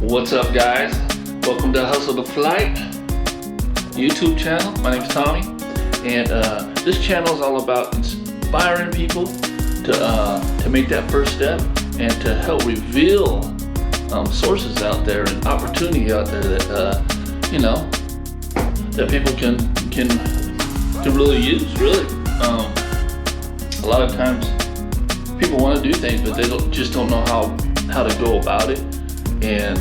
What's up, guys? Welcome to Hustle the Flight YouTube channel. My name's Tommy, and this channel is all about inspiring people to make that first step and to help reveal sources out there and opportunity out there that that people can really use. Really, a lot of times people want to do things, but they just don't know how to go about it. And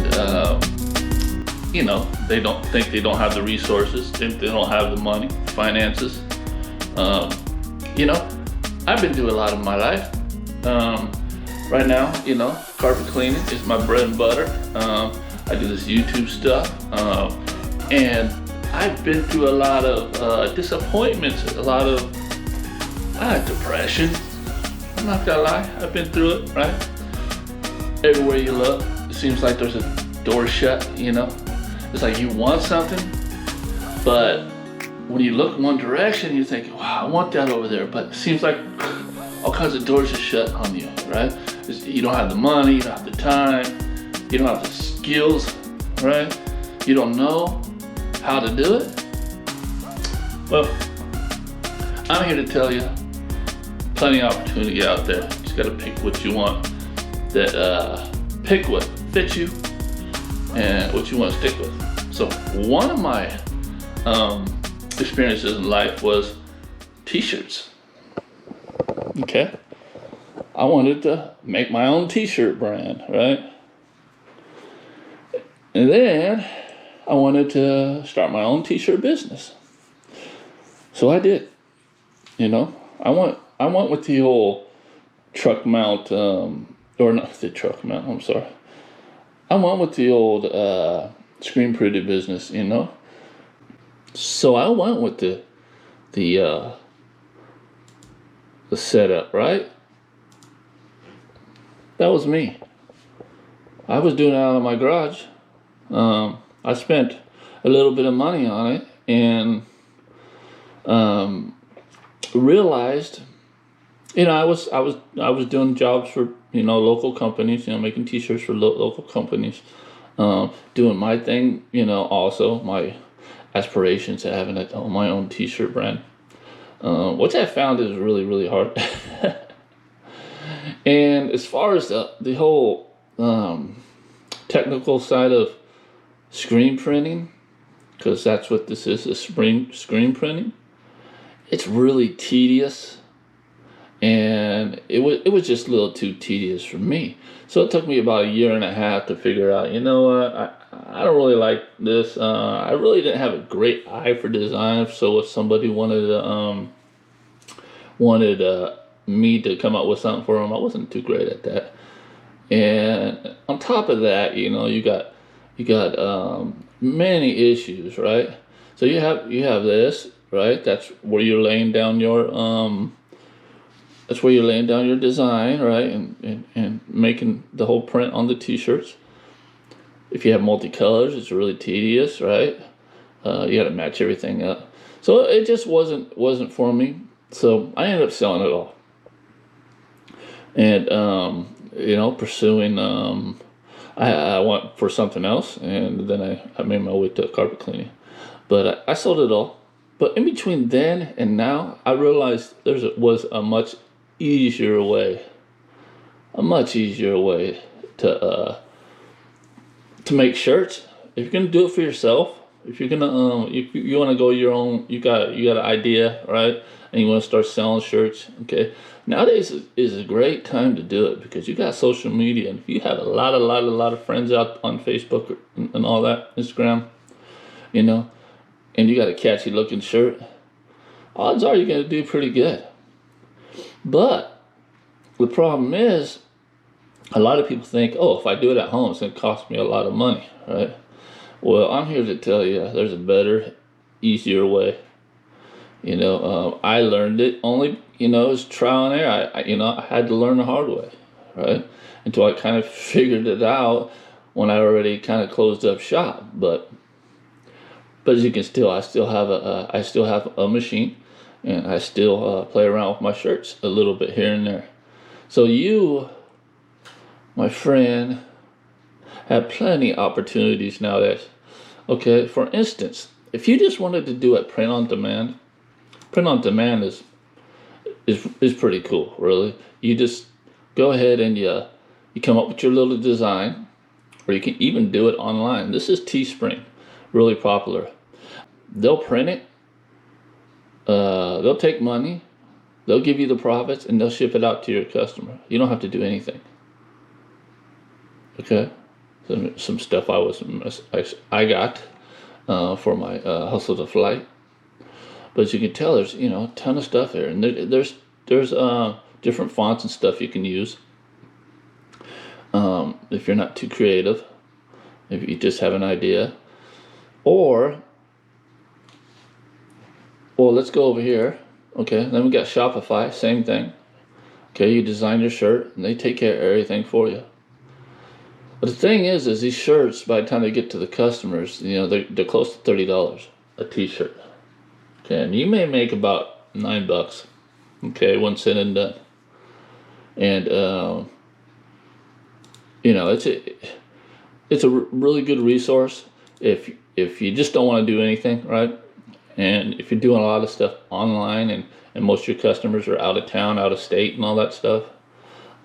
they don't think they don't have the resources, think they don't have the money, finances. I've been through a lot of my life. Right now, carpet cleaning is my bread and butter. I do this YouTube stuff, and I've been through a lot of disappointments, a lot of depression. I'm not gonna lie, I've been through it, right? Everywhere you look, it seems like there's a door shut, It's like you want something, but when you look one direction, you think, wow, I want that over there. But it seems like all kinds of doors are shut on you, right? You don't have the money, you don't have the time, you don't have the skills, right? You don't know how to do it. Well, I'm here to tell you, plenty of opportunity out there. Just gotta pick what you want. Pick what fits you and what you want to stick with. So one of my experiences in life was t-shirts. Okay, I wanted to make my own t-shirt brand, right? And then I wanted to start my own t-shirt business. So I did. I went with the old truck mount, or not the truck mount, I'm sorry. I went with the old screen printed business, So I went with the setup, right? That was me. I was doing it out of my garage. I spent a little bit of money on it and realized, I was doing jobs for local companies, making t-shirts for local companies, doing my thing, also my aspirations to having my own t-shirt brand, which I found is really, really hard. And as far as the whole technical side of screen printing, because that's what this is screen printing, it's really tedious. And it was just a little too tedious for me. So it took me about 1.5 years to figure out, I don't really like this. I really didn't have a great eye for design. So if somebody wanted me to come up with something for them, I wasn't too great at that. And on top of that, you got many issues, right? So you have this, right? That's where you're laying down your design, right, and making the whole print on the t-shirts. If you have multicolors, it's really tedious, right? You got to match everything up. So it just wasn't for me. So I ended up selling it all. And pursuing. I went for something else, and then I made my way to carpet cleaning. But I sold it all. But in between then and now, I realized there was a much easier way to make shirts. If you're gonna do it for yourself, if you're gonna if you want to go your own, you got an idea, right, and you want to start selling shirts, okay, nowadays is a great time to do it because you got social media, and if you have a lot of friends out on Facebook and all that, Instagram, and you got a catchy looking shirt, odds are you're gonna do pretty good. But the problem is, a lot of people think, oh, if I do it at home, it's going to cost me a lot of money, right? Well, I'm here to tell you there's a better, easier way. I learned it only, it's trial and error. I had to learn the hard way, right? Until I kind of figured it out when I already kind of closed up shop. But as you can I still have a machine. And I still play around with my shirts a little bit here and there. So you, my friend, have plenty of opportunities nowadays. Okay, for instance, if you just wanted to do it print on demand is pretty cool, really. You just go ahead and you come up with your little design, or you can even do it online. This is Teespring, really popular. They'll print it, they'll take money, they'll give you the profits, and they'll ship it out to your customer. You don't have to do anything. Okay, some stuff I got for my hustle to flight. But as you can tell, there's a ton of stuff here, and there's different fonts and stuff you can use. If you're not too creative, if you just have an idea, or let's go over here. Okay, then we got Shopify, same thing. Okay, you design your shirt, and they take care of everything for you. But the thing is these shirts, by the time they get to the customers, they're close to $30 a t-shirt. Okay, and you may make about $9. Okay, once said and done. And it's a really good resource if you just don't want to do anything, right? And if you're doing a lot of stuff online, and most of your customers are out of town, out of state, and all that stuff,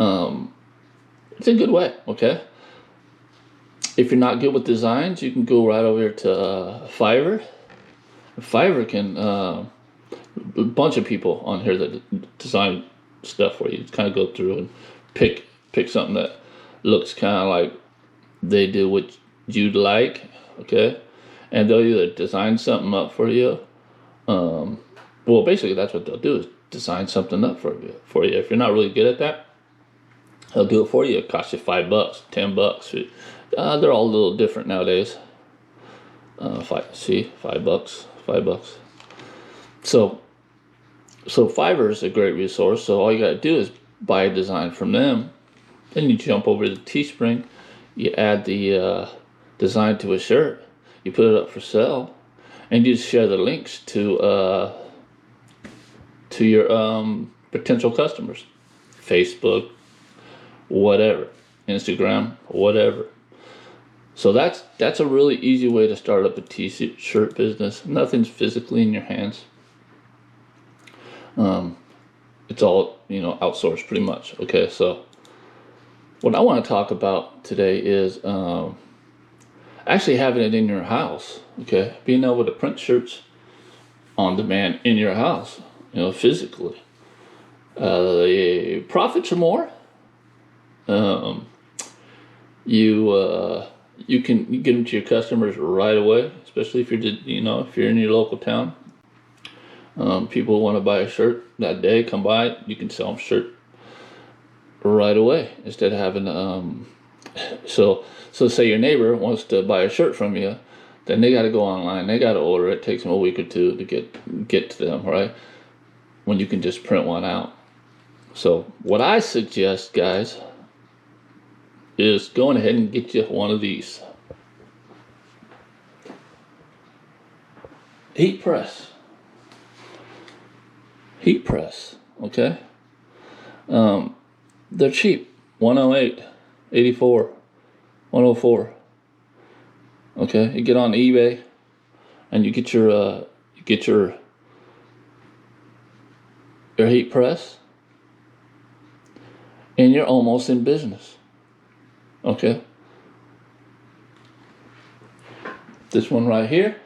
it's a good way. Okay. If you're not good with designs, you can go right over here to Fiverr. Fiverr can a bunch of people on here that design stuff for you. Just kind of go through and pick something that looks kind of like they do what you'd like, okay? And they'll either design something up for you. Well, basically that's what they'll do, is design something up for you. If you're not really good at that, they'll do it for you. It costs you $5, $10. They're all a little different nowadays. $5. So Fiverr is a great resource. So all you got to do is buy a design from them. Then you jump over to Teespring. You add the design to a shirt. You put it up for sale, and you just share the links to your potential customers, Facebook, whatever, Instagram, whatever. So that's a really easy way to start up a t-shirt business. Nothing's physically in your hands. It's all outsourced pretty much. Okay, so what I want to talk about today is actually having it in your house. Okay, being able to print shirts on demand in your house. Physically. The profits are more. You can get them to your customers right away, especially if you're in your local town. People want to buy a shirt that day, come by, you can sell them a shirt right away instead of having so say your neighbor wants to buy a shirt from you, then they got to go online, they got to order it. Takes them a week or two to get to them, right? When you can just print one out. So what I suggest, guys, is going ahead and get you one of these. Heat press, okay? They're cheap, 108, 84, 104. Okay, you get on eBay and you get your heat press, and you're almost in business. Okay. This one right here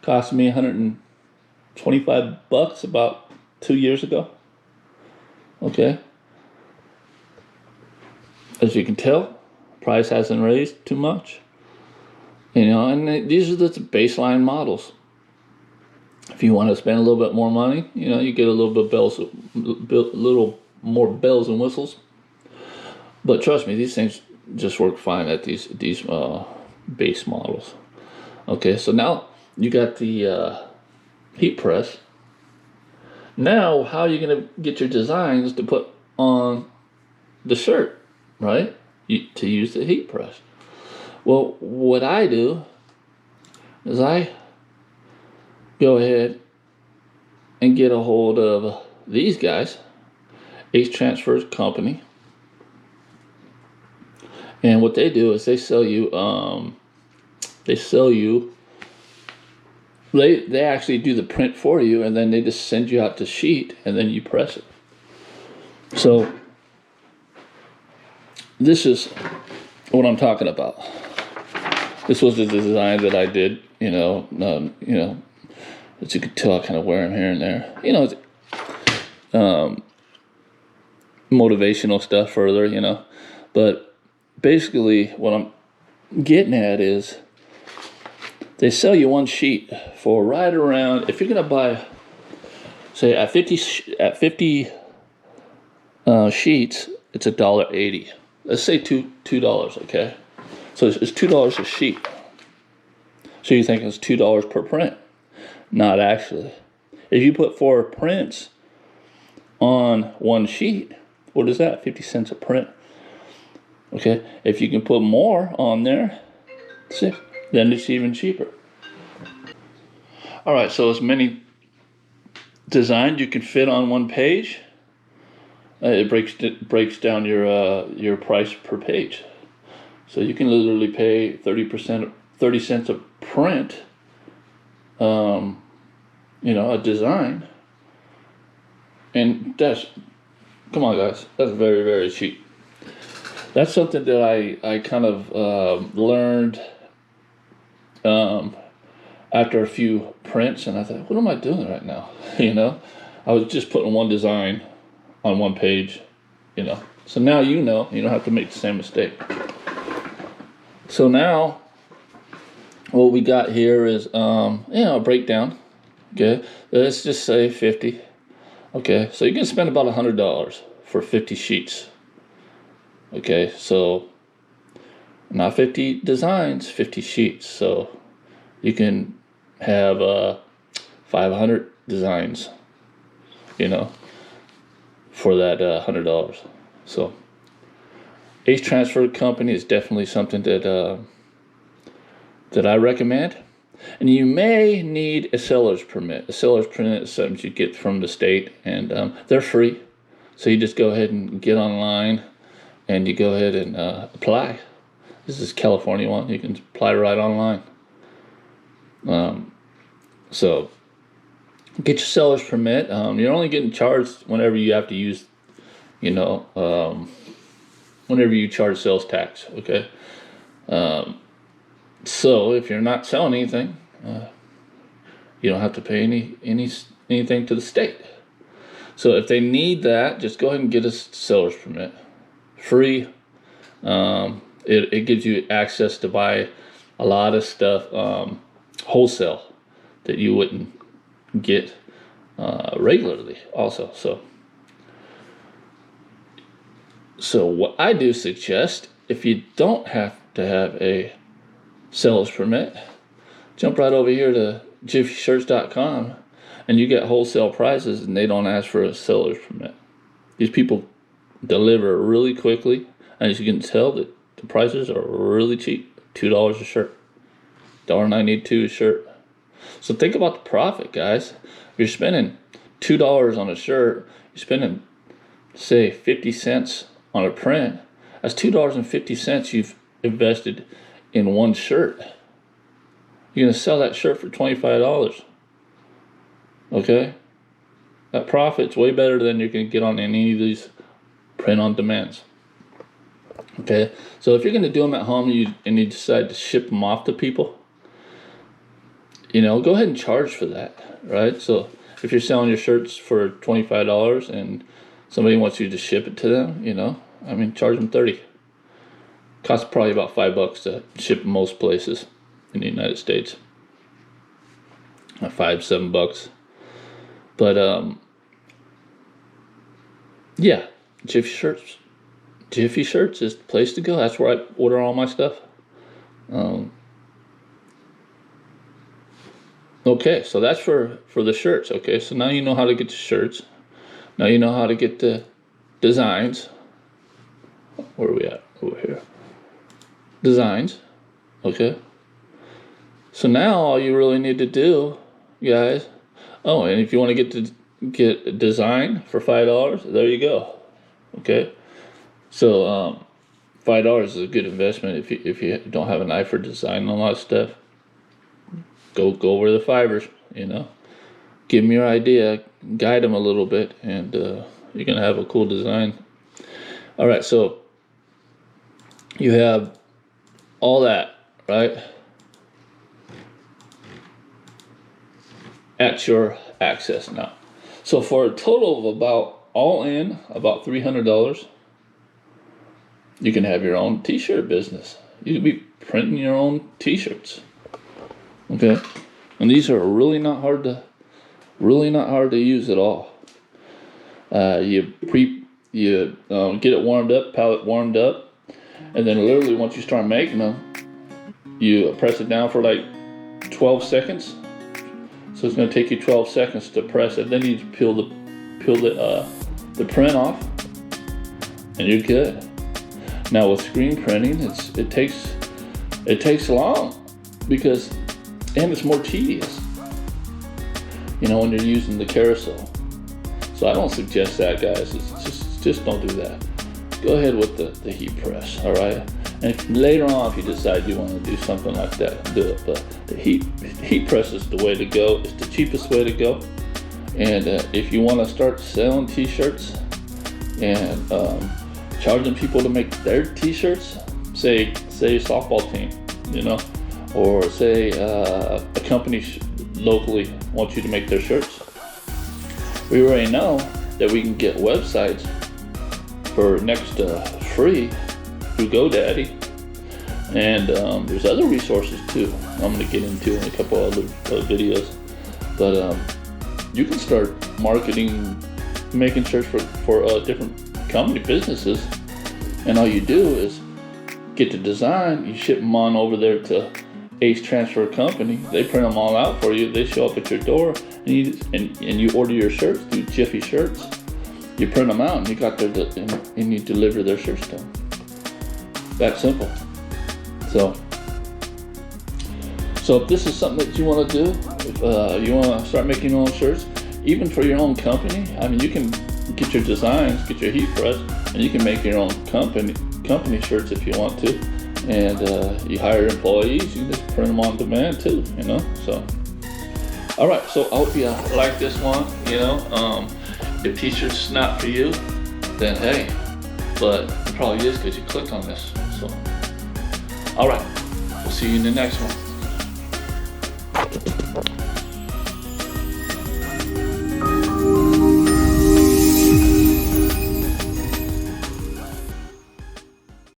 cost me $125 about 2 years ago. Okay. As you can tell, price hasn't raised too much. And these are the baseline models. If you want to spend a little bit more money, you get a little more bells and whistles. But trust me, these things just work fine at these base models. Okay, so now you got the heat press. Now, how are you going to get your designs to put on the shirt, right? To use the heat press. Well, what I do is I go ahead and get a hold of these guys, Ace Transfers Company, And what they do is they sell you they actually do the print for you, and then they just send you out the sheet, and then you press it. So this is what I'm talking about. This was the design that I did, as you can tell, I kind of wear them here and there. Motivational stuff further, But basically what I'm getting at is they sell you one sheet for right around, if you're going to buy, say, at 50 sheets, it's $1.80. Let's say $2, okay? So it's $2 a sheet. So you think it's $2 per print. Not actually. If you put 4 prints on one sheet, what is that? 50 cents a print. Okay, if you can put more on there, then it's even cheaper. All right, so as many designs you can fit on one page, it breaks down your price per page. So you can literally pay 30 cents a print, a design, and come on guys, that's very, very cheap. That's something that I kind of learned after a few prints, and I thought, what am I doing right now? I was just putting one design on one page, So now you don't have to make the same mistake. So now what we got here is a breakdown. Okay, let's just say 50. Okay, so you can spend about $100 for 50 sheets. Okay, so not 50 designs, 50 sheets. So you can have 500 designs, for that $100. So Ace Transfer Company is definitely something that I recommend. And you may need a seller's permit. A seller's permit is something you get from the state, and they're free. So you just go ahead and get online, and you go ahead and apply. This is California one. You can apply right online. So get your seller's permit. You're only getting charged whenever you have to use, whenever you charge sales tax. Okay. So if you're not selling anything, you don't have to pay anything to the state. So if they need that, just go ahead and get a seller's permit. Free. It gives you access to buy a lot of stuff wholesale that you wouldn't get regularly also. So what I do suggest, if you don't have to have a seller's permit, jump right over here to jiffyshirts.com, and you get wholesale prices, and they don't ask for a seller's permit. These people deliver really quickly, and as you can tell, that the prices are really cheap. $2 a shirt, $1.92 a shirt. So think about the profit, guys. If you're spending $2 on a shirt, you're spending, say, 50 cents on a print. That's $2.50 you've invested in one shirt. You're going to sell that shirt for $25. Okay? That profit's way better than you're going to get on any of these print-on-demands. Okay? So if you're going to do them at home and you decide to ship them off to people, go ahead and charge for that, right? So if you're selling your shirts for $25 and somebody wants you to ship it to them, charge them $30. Costs probably about $5 to ship most places in the United States. $5-7. But yeah, Jiffy Shirts. Jiffy Shirts is the place to go. That's where I order all my stuff. Okay, so that's for the shirts. Okay, so now you know how to get the shirts. Now you know how to get the designs. Where are we at? Over here. Designs. Okay. So now all you really need to do, guys. Oh, and if you want to get a design for $5, there you go. Okay. So $5 is a good investment if you don't have an eye for design and a lot of stuff. Go over the fibers, you know. Give them your idea, guide them a little bit, and you're gonna have a cool design. All right, so you have all that, right, at your access now. So for a total of about about $300, you can have your own t-shirt business. You can be printing your own t-shirts. Okay, and these are really not hard to use at all. You get it warmed up, pallet warmed up, and then literally once you start making them, you press it down for like 12 seconds. So it's going to take you 12 seconds to press it. Then you peel the print off, and you're good. Now with screen printing, it takes long and it's more tedious. You know, when you're using the carousel. So I don't suggest that, guys. It's just don't do that. Go ahead with the heat press, all right? And if later on, if you decide you want to do something like that, do it. But the heat press is the way to go. It's the cheapest way to go. And if you want to start selling t-shirts and charging people to make their t-shirts, say a softball team, you know, or say a company locally wants you to make their shirts. We already know that we can get websites for next to free through GoDaddy, and there's other resources too I'm going to get into in a couple other videos, but you can start marketing, making shirts for different company businesses, and all you do is get the design, you ship them on over there to Ace Transfer Company. They print them all out for you. They show up at your door, and you order your shirts through Jiffy Shirts. You print them out, and you got and you deliver their shirts to them. That simple. So if this is something that you want to do, if you want to start making your own shirts, even for your own company, I mean, you can get your designs, get your heat press, and you can make your own company shirts if you want to. And you hire employees, you just print them on demand too, you know. So all right, so I hope you like this one, you know. If t-shirts is not for you, then hey, but it probably is because you clicked on this. So all right, we'll see you in the next one.